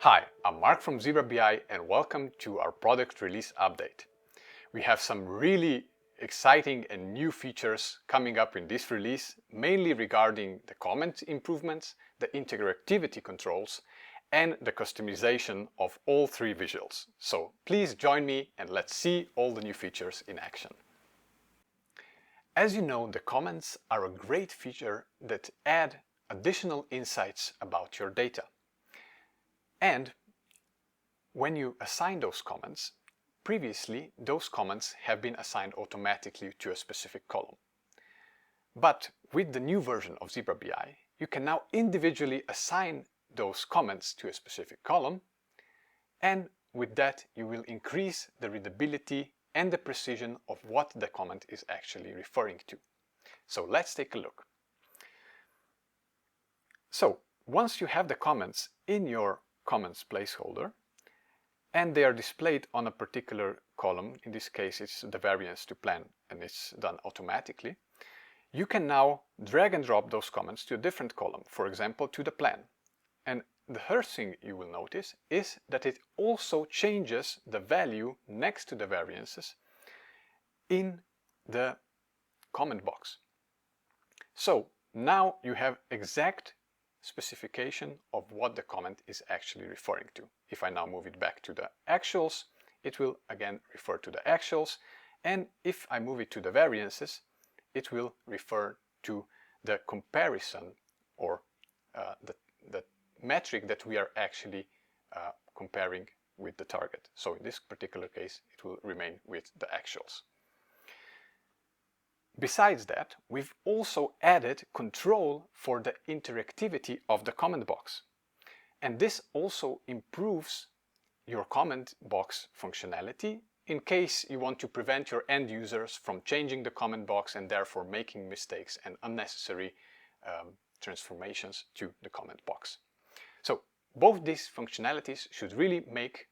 Hi, I'm Mark from Zebra BI and welcome to our product release update. We have some really exciting and new features coming up in this release, mainly regarding the comment improvements, the interactivity controls, and the customization of all three visuals. So please join me and let's see all the new features in action. As you know, the comments are a great feature that add additional insights about your data. And when you assign those comments, previously those comments have been assigned automatically to a specific column. But with the new version of Zebra BI, you can now individually assign those comments to a specific column, and with that you will increase the readability and the precision of what the comment is actually referring to. So let's take a look. So once you have the comments in your comments placeholder and they are displayed on a particular column, in this case it's the variance to plan and it's done automatically, you can now drag and drop those comments to a different column, for example to the plan. And the first thing you will notice is that it also changes the value next to the variances in the comment box. So now you have exact specification of what the comment is actually referring to. If I now move it back to the actuals, it will again refer to the actuals, and if I move it to the variances, it will refer to the comparison or the metric that we are actually comparing with the target. So in this particular case, it will remain with the actuals. Besides that, we've also added control for the interactivity of the comment box. And this also improves your comment box functionality in case you want to prevent your end users from changing the comment box and therefore making mistakes and unnecessary transformations to the comment box. So both these functionalities should really make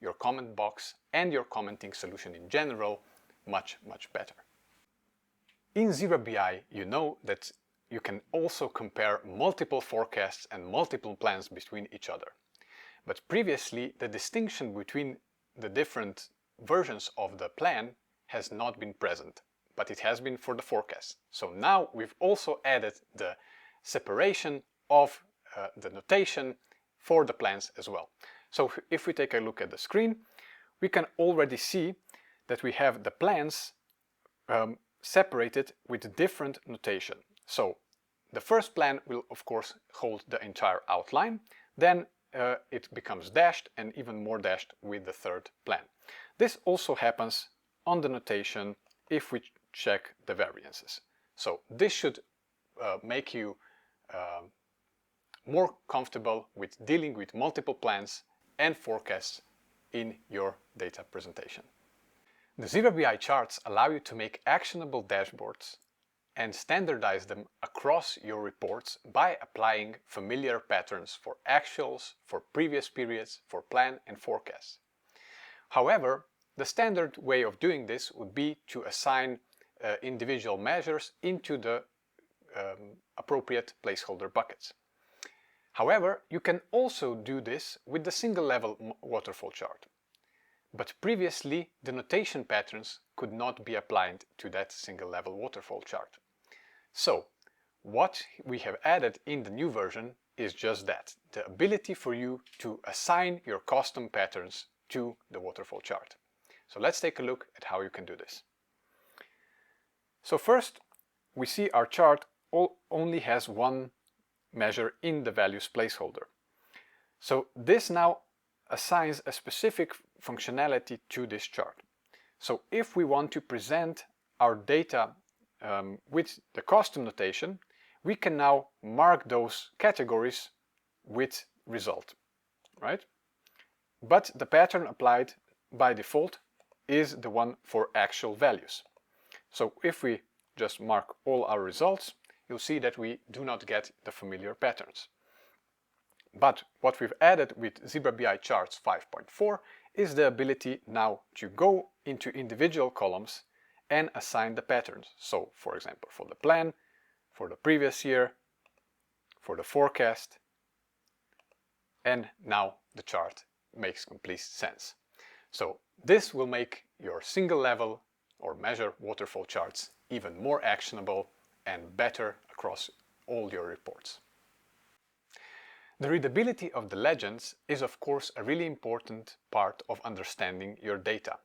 your comment box and your commenting solution in general much better. In Zebra BI, you know that you can also compare multiple forecasts and multiple plans between each other. But previously, the distinction between the different versions of the plan has not been present, but it has been for the forecast. So now we've also added the separation of the notation for the plans as well. So if we take a look at the screen, we can already see that we have the plans separated with different notation. So the first plan will of course hold the entire outline, then it becomes dashed and even more dashed with the third plan. This also happens on the notation if we check the variances. So this should make you more comfortable with dealing with multiple plans and forecasts in your data presentation. The Zebra BI charts allow you to make actionable dashboards and standardize them across your reports by applying familiar patterns for actuals, for previous periods, for plan and forecasts. However, the standard way of doing this would be to assign individual measures into the appropriate placeholder buckets. However, you can also do this with the single level waterfall chart. But previously, the notation patterns could not be applied to that single level waterfall chart. So, what we have added in the new version is just that, the ability for you to assign your custom patterns to the waterfall chart. So let's take a look at how you can do this. So first, we see our chart only has one measure in the values placeholder. So this now assigns a specific functionality to this chart. So if we want to present our data with the custom notation, we can now mark those categories with result, right? But the pattern applied by default is the one for actual values. So if we just mark all our results, you'll see that we do not get the familiar patterns. But what we've added with Zebra BI Charts 5.4 is the ability now to go into individual columns and assign the patterns. So, for example, for the plan, for the previous year, for the forecast, and now the chart makes complete sense. So this will make your single level or measure waterfall charts even more actionable and better across all your reports. The readability of the legends is of course a really important part of understanding your data.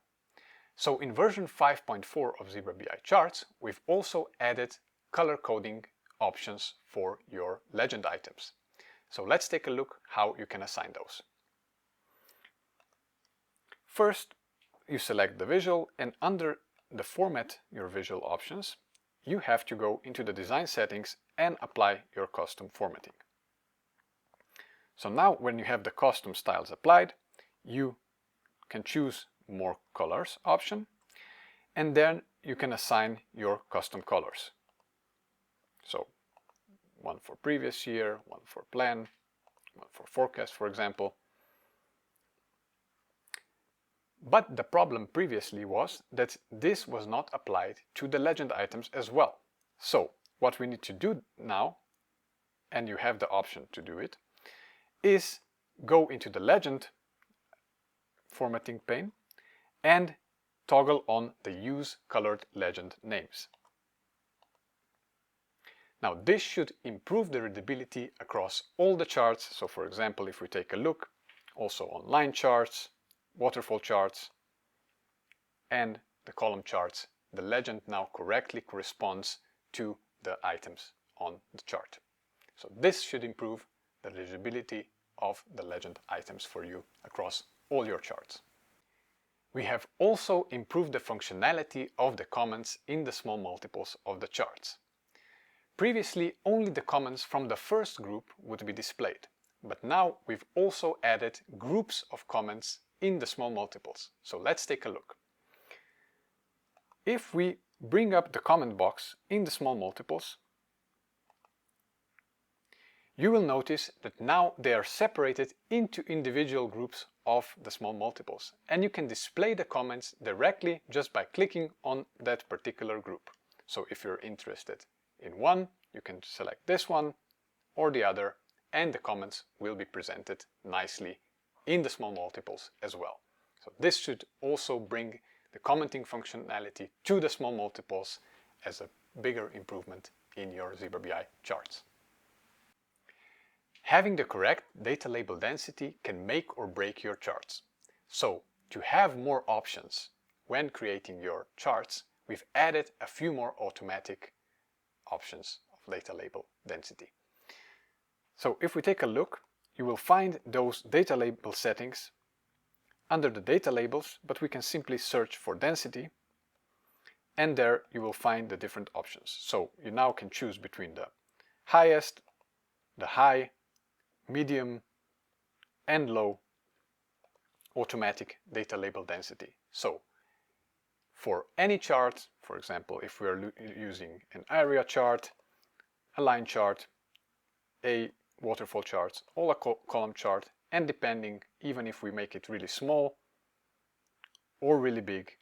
So in version 5.4 of ZebraBI Charts, we've also added color coding options for your legend items. So let's take a look how you can assign those. First, you select the visual, and under the Format your visual options, you have to go into the design settings and apply your custom formatting. So now when you have the custom styles applied, you can choose More Colors option, and then you can assign your custom colors. So one for previous year, one for plan, one for forecast, for example. But the problem previously was that this was not applied to the legend items as well. So what we need to do now, and you have the option to do it, is go into the legend formatting pane and toggle on the Use Colored Legend Names. Now this should improve the readability across all the charts. So for example, if we take a look also on line charts, waterfall charts, and the column charts, the legend now correctly corresponds to the items on the chart. So this should improve the readability of the legend items for you across all your charts. We have also improved the functionality of the comments in the small multiples of the charts. Previously, only the comments from the first group would be displayed, but now we've also added groups of comments in the small multiples. So let's take a look. If we bring up the comment box in the small multiples, you will notice that now they are separated into individual groups of the small multiples, and you can display the comments directly just by clicking on that particular group. So if you're interested in one, you can select this one or the other, and the comments will be presented nicely in the small multiples as well. So this should also bring the commenting functionality to the small multiples as a bigger improvement in your ZebraBI charts. Having the correct data label density can make or break your charts. So to have more options when creating your charts, we've added a few more automatic options of data label density. So if we take a look, you will find those data label settings under the data labels, but we can simply search for density, and there you will find the different options. So you now can choose between the highest, the high, medium, and low automatic data label density. So for any chart, for example, if we're using an area chart, a line chart, a waterfall chart, or a column chart, and depending, even if we make it really small or really big,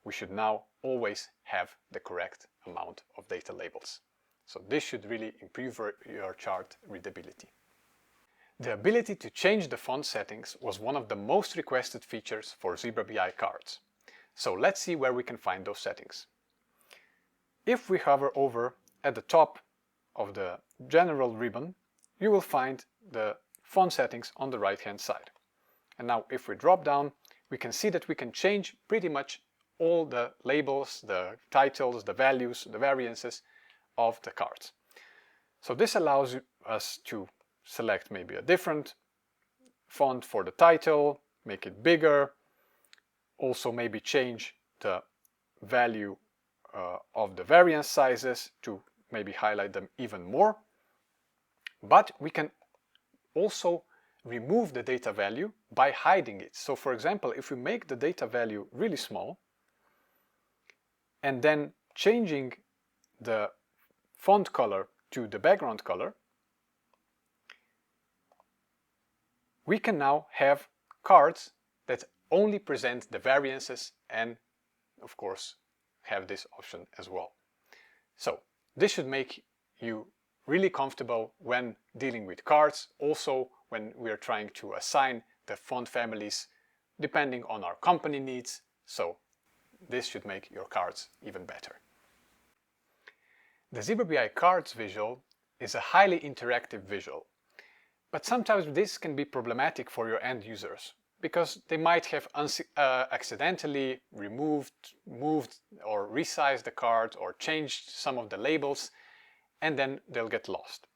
we should now always have the correct amount of data labels. So this should really improve your chart readability. The ability to change the font settings was one of the most requested features for ZebraBI cards. So let's see where we can find those settings. If we hover over at the top of the general ribbon, you will find the font settings on the right hand side. And now if we drop down, we can see that we can change pretty much all the labels, the titles, the values, the variances of the cards. So this allows us to select maybe a different font for the title, make it bigger, also maybe change the value of the variance sizes to maybe highlight them even more. But we can also remove the data value by hiding it. So for example, if we make the data value really small and then changing the font color to the background color, we can now have cards that only present the variances and of course have this option as well. So this should make you really comfortable when dealing with cards, also when we are trying to assign the font families depending on our company needs. So this should make your cards even better. The ZebraBI cards visual is a highly interactive visual, but sometimes this can be problematic for your end users because they might have accidentally moved or resized the card or changed some of the labels, and then they'll get lost.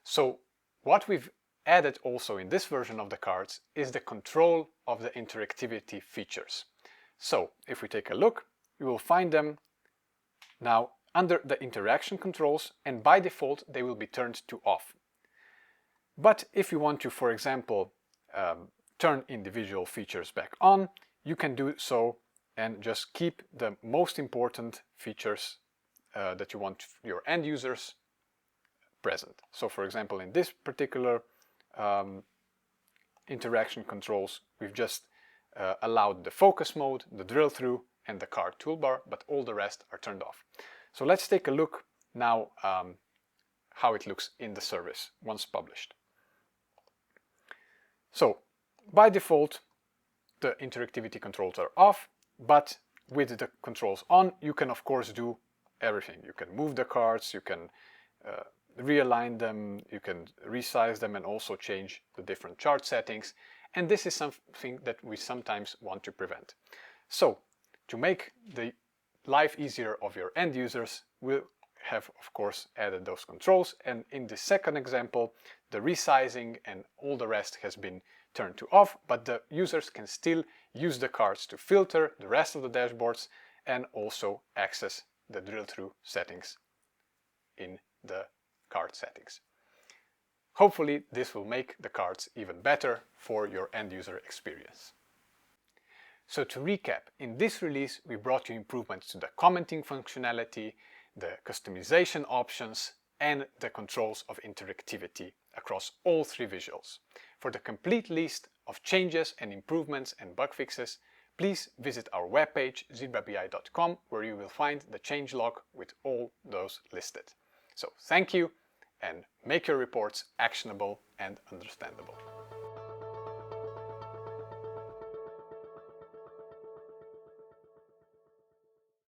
So what we've added also in this version of the cards is the control of the interactivity features. So if we take a look, you will find them now under the interaction controls, and by default they will be turned to off. But if you want to, for example, turn individual features back on, you can do so and just keep the most important features that you want your end users present. So for example, in this particular interaction controls, we've just allowed the focus mode, the drill through, and the card toolbar, but all the rest are turned off. So let's take a look now how it looks in the service once published. So by default, the interactivity controls are off, but with the controls on, you can of course do everything. You can move the cards, you can realign them, you can resize them, and also change the different chart settings. And this is something that we sometimes want to prevent. So to make the life easier of your end users, we'll have of course added those controls, and in the second example the resizing and all the rest has been turned to off, but the users can still use the cards to filter the rest of the dashboards and also access the drill through settings in the card settings. Hopefully this will make the cards even better for your end user experience. So to recap, in this release we brought you improvements to the commenting functionality, the customization options, and the controls of interactivity across all three visuals. For the complete list of changes and improvements and bug fixes, please visit our webpage zebrabi.com, where you will find the changelog with all those listed. So thank you, and make your reports actionable and understandable.